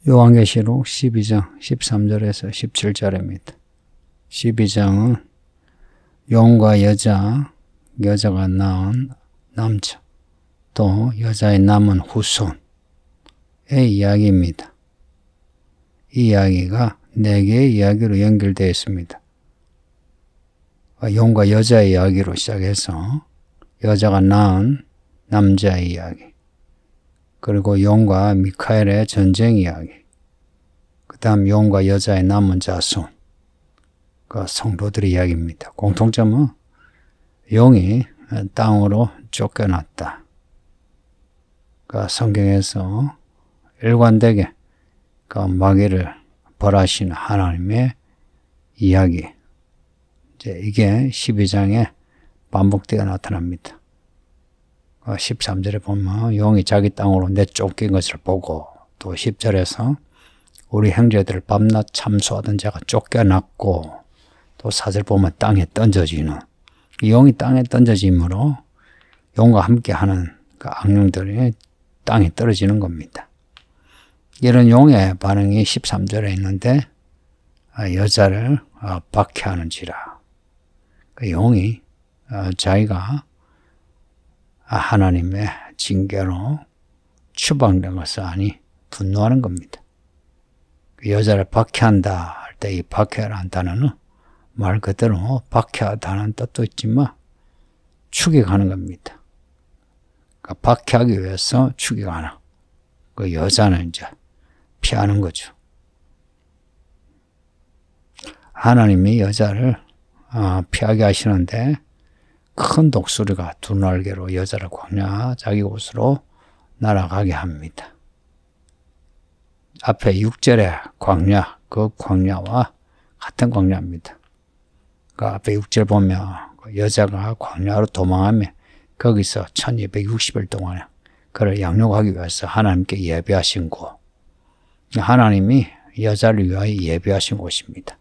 요한계시록 12장 13절에서 17절입니다. 12장은 용과 여자, 여자가 낳은 남자, 또 여자의 남은 후손의 이야기입니다. 이 이야기가 4개의 이야기로 연결되어 있습니다. 용과 여자의 이야기로 시작해서 여자가 낳은 남자의 이야기, 그리고 용과 미카엘의 전쟁 이야기, 그 다음 용과 여자의 남은 자손, 그 성도들의 이야기입니다. 공통점은 용이 땅으로 쫓겨났다. 그 성경에서 일관되게 그 마귀를 벌하시는 하나님의 이야기, 이게 12장에 반복되어 나타납니다. 13절에 보면 용이 자기 땅으로 내쫓긴 것을 보고, 또 10절에서 우리 형제들을 밤낮 참수하던 자가 쫓겨났고, 또 4절 보면 땅에 던져지는, 용이 땅에 던져짐으로 용과 함께하는 그 악령들이 땅에 떨어지는 겁니다. 이런 용의 반응이 13절에 있는데, 여자를 박해하는지라. 그 용이 자기가 하나님의 징계로 추방된 것을 아니 분노하는 겁니다. 그 여자를 박해한다 할 때 이 박해라는 단어는 말 그대로 박해하다는 뜻도 있지만 죽여가는 겁니다. 그러니까 박해하기 위해서 죽여가는, 그 여자는 이제 피하는 거죠. 하나님이 여자를 피하게 하시는데, 큰 독수리가 두 날개로 여자를 광야 자기 곳으로 날아가게 합니다. 앞에 6절의 광야, 그 광야와 같은 광야입니다. 그 앞에 6절 보면 여자가 광야로 도망하며 거기서 1260일 동안에 그를 양육하기 위해서 하나님께 예배하신 곳, 하나님이 여자를 위하여 예배하신 곳입니다.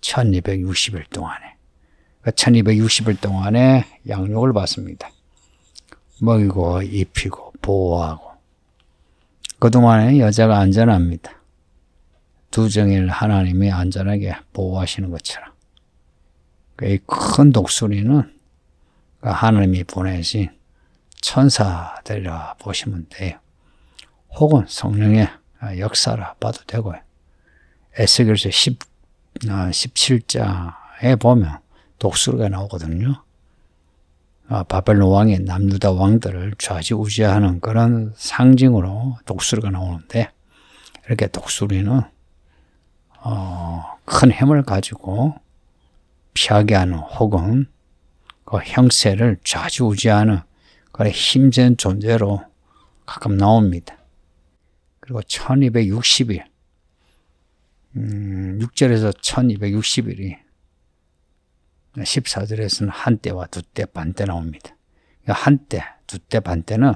1260일 동안에. 1260일 동안에 양육을 받습니다. 먹이고 입히고 보호하고. 그동안에 여자가 안전합니다. 두 정일 하나님이 안전하게 보호하시는 것처럼. 이 큰 독수리는 하나님이 보내신 천사들이라 보시면 돼요. 혹은 성령의 역사라 봐도 되고요. 에스겔서 17장에 보면 독수리가 나오거든요. 바벨론 왕의 남유다 왕들을 좌지우지하는 그런 상징으로 독수리가 나오는데, 이렇게 독수리는 큰 힘을 가지고 피하게 하는, 혹은 그 형세를 좌지우지하는 그런 힘센 존재로 가끔 나옵니다. 그리고 1260일, 6절에서 1260일이 14절에서는 한때와 두때 반때 나옵니다. 한때, 두때, 반때는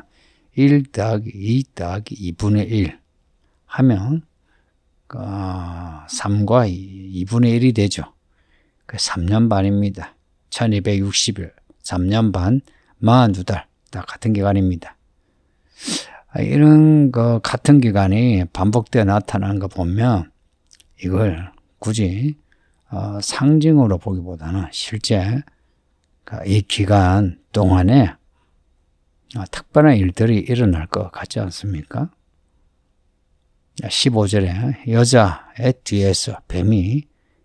1 더하기 2 더하기 2분의 1 하면 3과 2분의 1이 되죠. 3년 반입니다. 1260일, 3년 반, 42달, 다 같은 기간입니다. 이런 그 같은 기간이 반복되어 나타나는 거 보면 이걸 굳이 상징으로 보기보다는 실제 이 기간 동안에 특별한 일들이 일어날 것 같지 않습니까? 15절에 여자의 뒤에서 뱀이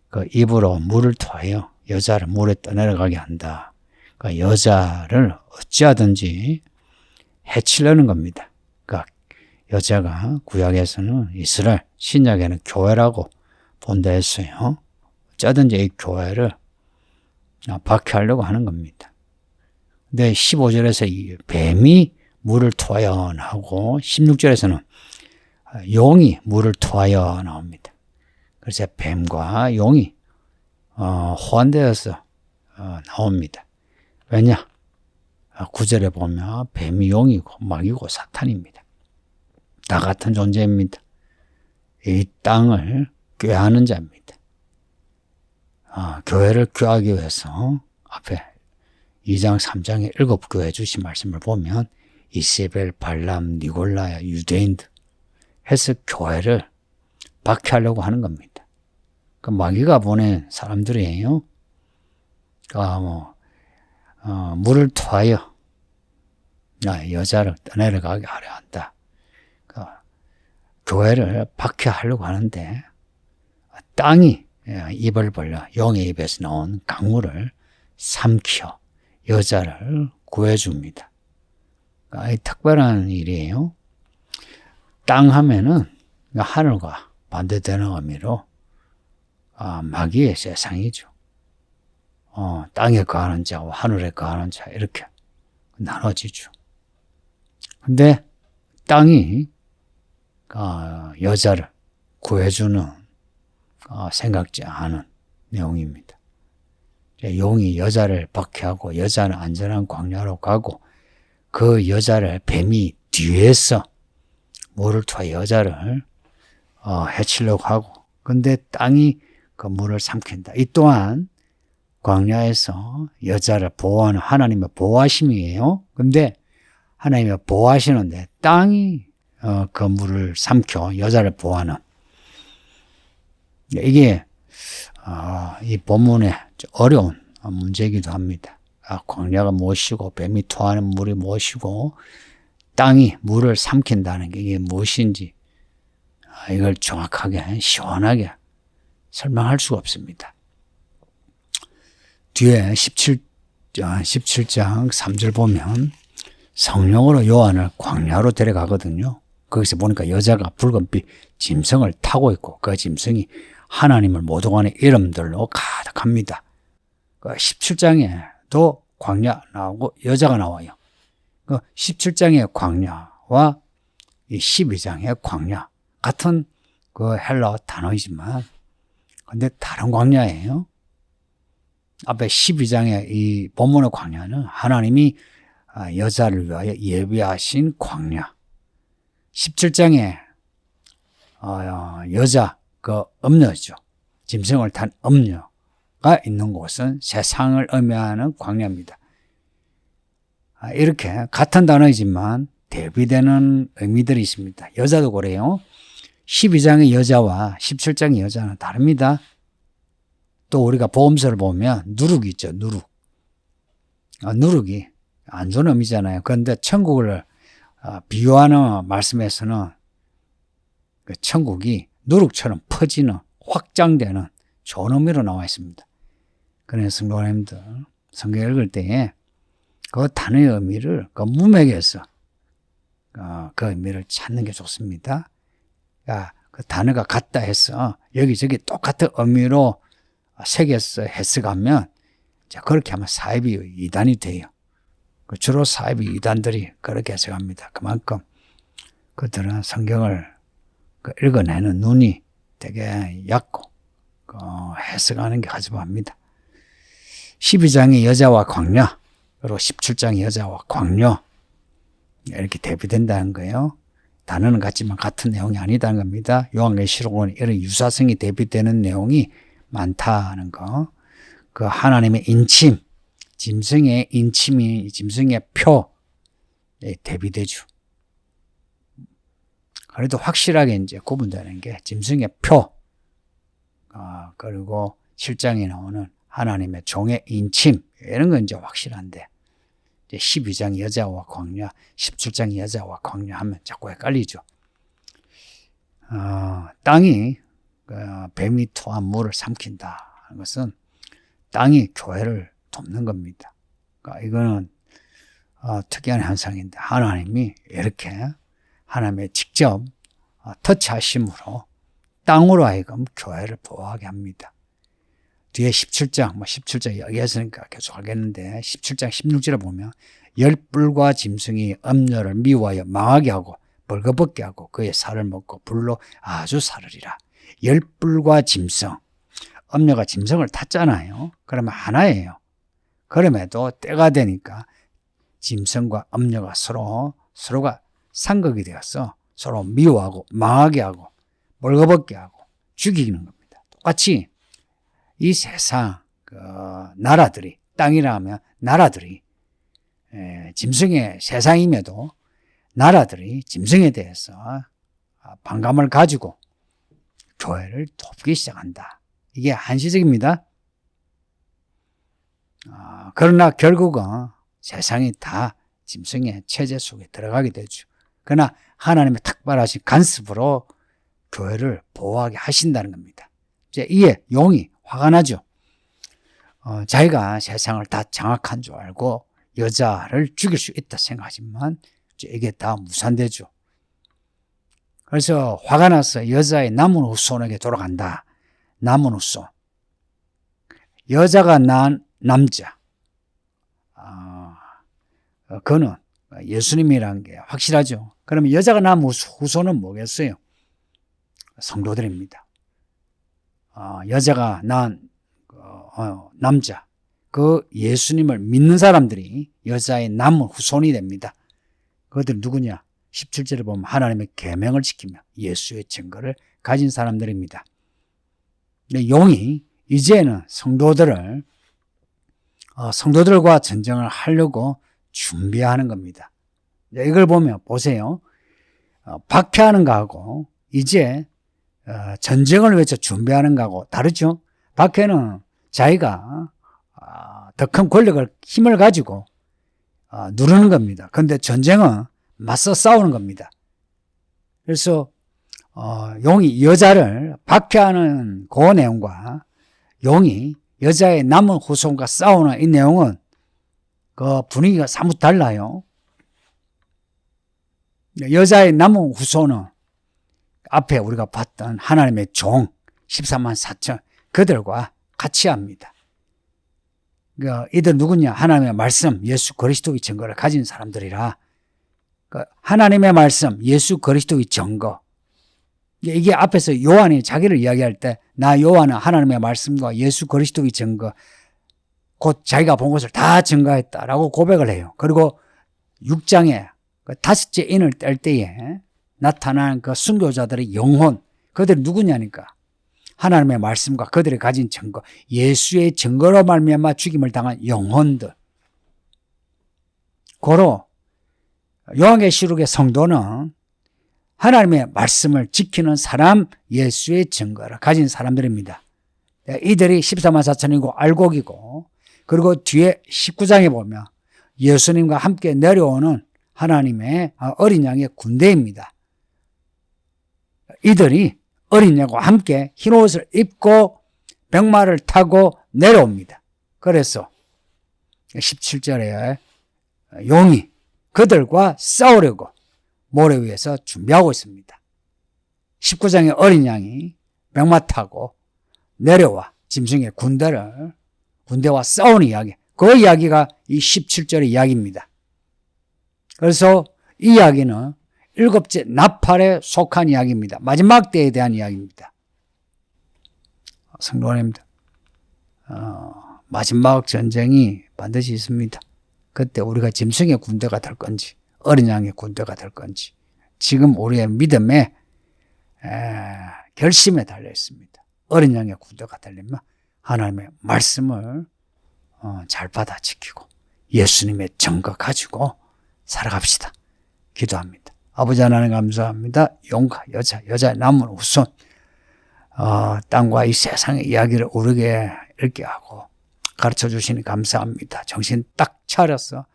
그 입으로 물을 토하여 여자를 물에 떠내려가게 한다. 그러니까 여자를 어찌하든지 해치려는 겁니다. 그러니까 여자가 구약에서는 이스라엘, 신약에는 교회라고 본다 했어요. 어쩌든지 이 교회를 박해하려고 하는 겁니다. 근데 15절에서 이 뱀이 물을 토하여 나오고 16절에서는 용이 물을 토하여 나옵니다. 그래서 뱀과 용이 호환되어서 나옵니다. 왜냐? 9절에 보면 뱀이 용이고 마귀고 사탄입니다. 다 같은 존재입니다. 이 땅을 꾀하는 자입니다. 교회를 꾀하기 위해서 앞에 2장 3장에 7교회 주신 말씀을 보면 이세벨, 발람, 니골라야, 유대인들 해서 교회를 박해하려고 하는 겁니다. 그 마귀가 보낸 사람들이에요. 물을 토하여 여자를 떠내려가게 하려 한다. 교회를 박해하려고 하는데 땅이 입을 벌려 용의 입에서 나온 강물을 삼켜 여자를 구해줍니다. 특별한 일이에요. 땅 하면은 하늘과 반대되는 의미로 마귀의 세상이죠. 땅에 거하는 자와 하늘에 거하는 자 이렇게 나눠지죠. 근데 땅이 여자를 구해주는 생각지 않은 내용입니다. 용이 여자를 박해하고 여자는 안전한 광야로 가고 그 여자를 뱀이 뒤에서 물을 토해 여자를 해치려고 하고 근데 땅이 그 물을 삼킨다. 이 또한 광야에서 여자를 보호하는 하나님의 보호하심이에요. 근데 하나님의 보호하시는데 땅이 그 물을 삼켜 여자를 보호하는 이게 이 본문의 어려운 문제이기도 합니다. 광야가 무엇이고 뱀이 토하는 물이 무엇이고 땅이 물을 삼킨다는 게 이게 무엇인지 이걸 정확하게 시원하게 설명할 수가 없습니다. 뒤에 17장 3절 보면 성령으로 요한을 광야로 데려가거든요. 거기서 보니까 여자가 붉은빛 짐승을 타고 있고 그 짐승이 하나님을 모독하는 이름들로 가득합니다. 17장에도 광야 나오고 여자가 나와요. 17장의 광야와 이 12장의 광야 같은 그 헬라어 단어이지만 근데 다른 광야예요. 앞에 12장의 이 본문의 광야는 하나님이 여자를 위하여 예비하신 광야. 17장에 여자 그 음녀죠. 짐승을 탄 음녀가 있는 곳은 세상을 의미하는 광야입니다. 이렇게 같은 단어이지만 대비되는 의미들이 있습니다. 여자도 그래요. 12장의 여자와 17장의 여자는 다릅니다. 또 우리가 보험서를 보면 누룩이 있죠. 누룩. 누룩이 안 좋은 의미잖아요. 그런데 천국을 비유하는 말씀에서는 그 천국이 누룩처럼 퍼지는 확장되는 좋은 의미로 나와 있습니다. 그래서 성도님들 성경 읽을 때에 그 단어의 의미를 그 문맥에서 그 의미를 찾는 게 좋습니다. 그 단어가 같다 해서 여기저기 똑같은 의미로 새겨서 해석하면 그렇게 하면 사이비 이단이 돼요. 주로 사이비 이단들이 그렇게 해석합니다. 그만큼 그들은 성경을 읽어내는 눈이 되게 얕고 해석하는 게 가지합니다. 12장의 여자와 광야 그리고 17장의 여자와 광야 이렇게 대비된다는 거예요. 단어는 같지만 같은 내용이 아니다는 겁니다. 요한계시록은 이런 유사성이 대비되는 내용이 많다는 거. 그 하나님의 인침, 짐승의 인침이 짐승의 표 대비되죠. 그래도 확실하게 이제 구분되는 게 짐승의 표, 그리고 7장에 나오는 하나님의 종의 인침 이런 건 이제 확실한데 12장 여자와 광야, 17장 여자와 광야 하면 자꾸 헷갈리죠. 땅이 뱀이 토한 물을 삼킨다 하는 것은 땅이 교회를 돕는 겁니다. 그러니까 이거는 특이한 현상인데 하나님이 이렇게 하나님의 직접 터치하심으로 땅으로 하여금 교회를 보호하게 합니다. 뒤에 17장, 17장 여기에서니까 계속 하겠는데 17장 16절에 보면 열불과 짐승이 음녀를 미워하여 망하게 하고 벌거벗게 하고 그의 살을 먹고 불로 아주 사르리라. 열불과 짐승, 음녀가 짐승을 탔잖아요. 그러면 하나예요. 그럼에도 때가 되니까 짐승과 음녀가 서로가 상극이 되어서 서로 미워하고 망하게 하고 벌거벗게 하고 죽이는 겁니다. 똑같이 이 세상 나라들이 땅이라 하면 나라들이 짐승의 세상임에도 나라들이 짐승에 대해서 반감을 가지고 교회를 돕기 시작한다. 이게 한시적입니다. 그러나 결국은 세상이 다 짐승의 체제 속에 들어가게 되죠. 그러나 하나님의 특별하신 간섭으로 교회를 보호하게 하신다는 겁니다. 이제 이에 용이 화가 나죠. 자기가 세상을 다 장악한 줄 알고 여자를 죽일 수 있다 생각하지만 이게 다 무산되죠. 그래서 화가 나서 여자의 남은 후손에게 돌아간다. 남은 후손. 여자가 낳은 남자. 그는 예수님이라는 게 확실하죠. 그러면 여자가 낳은 후손은 뭐겠어요? 성도들입니다. 여자가 낳은 남자. 그 예수님을 믿는 사람들이 여자의 남은 후손이 됩니다. 그것들이 누구냐? 17절에 보면 하나님의 계명을 지키며 예수의 증거를 가진 사람들입니다. 근데 용이 이제는 성도들과 전쟁을 하려고 준비하는 겁니다. 이걸 보면 보세요. 박해하는 거하고 이제 전쟁을 위해서 준비하는 거하고 다르죠. 박해는 자기가 더 큰 권력을 힘을 가지고 누르는 겁니다. 그런데 전쟁은 맞서 싸우는 겁니다. 그래서 용이 여자를 박해하는 그 내용과 용이 여자의 남은 후손과 싸우는 이 내용은 그 분위기가 사뭇 달라요. 여자의 남은 후손은 앞에 우리가 봤던 하나님의 종 14만 4천 그들과 같이 합니다. 이들 누구냐? 하나님의 말씀 예수 그리스도의 증거를 가진 사람들이라. 하나님의 말씀 예수 그리스도의 증거. 이게 앞에서 요한이 자기를 이야기할 때 나 요한은 하나님의 말씀과 예수 그리스도의 증거 곧 자기가 본 것을 다 증거했다라고 고백을 해요. 그리고 6장에 다섯째 인을 뗄 때에 나타난 그 순교자들의 영혼, 그들이 누구냐니까 하나님의 말씀과 그들이 가진 증거, 예수의 증거로 말미암아 죽임을 당한 영혼들. 고로 요한계시록의 성도는 하나님의 말씀을 지키는 사람, 예수의 증거를 가진 사람들입니다. 이들이 14만 4천이고 알곡이고, 그리고 뒤에 19장에 보면 예수님과 함께 내려오는 하나님의 어린 양의 군대입니다. 이들이 어린 양과 함께 흰 옷을 입고 백마를 타고 내려옵니다. 그래서 17절에 용이 그들과 싸우려고 모래 위에서 준비하고 있습니다. 19장의 어린 양이 백마 타고 내려와 짐승의 군대와 싸우는 이야기, 그 이야기가 이 17절의 이야기입니다. 그래서 이 이야기는 일곱째 나팔에 속한 이야기입니다. 마지막 때에 대한 이야기입니다. 성도님들, 마지막 전쟁이 반드시 있습니다. 그때 우리가 짐승의 군대가 될 건지 어린 양의 군대가 될 건지 지금 우리의 믿음의 결심에 달려 있습니다. 어린 양의 군대가 되려면 하나님의 말씀을 잘 받아 지키고 예수님의 증거 가지고 살아갑시다. 기도합니다. 아버지 하나님 감사합니다. 용과 여자의 남은 후손, 땅과 이 세상의 이야기를 우리에게 읽게 하고 가르쳐 주시니 감사합니다. 정신 딱 차려서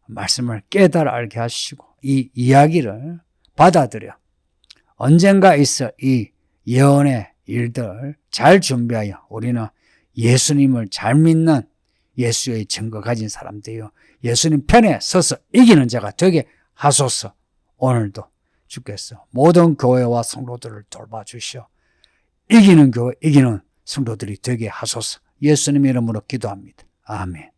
말씀을 깨달아 알게 하시고 이 이야기를 받아들여 언젠가 있어 이 예언의 일들 잘 준비하여 우리는 예수님을 잘 믿는 예수의 증거 가진 사람들이요 예수님 편에 서서 이기는 자가 되게 하소서. 오늘도 주께서 모든 교회와 성도들을 돌봐주시어 이기는 교회, 이기는 성도들이 되게 하소서. 예수님 이름으로 기도합니다. 아멘.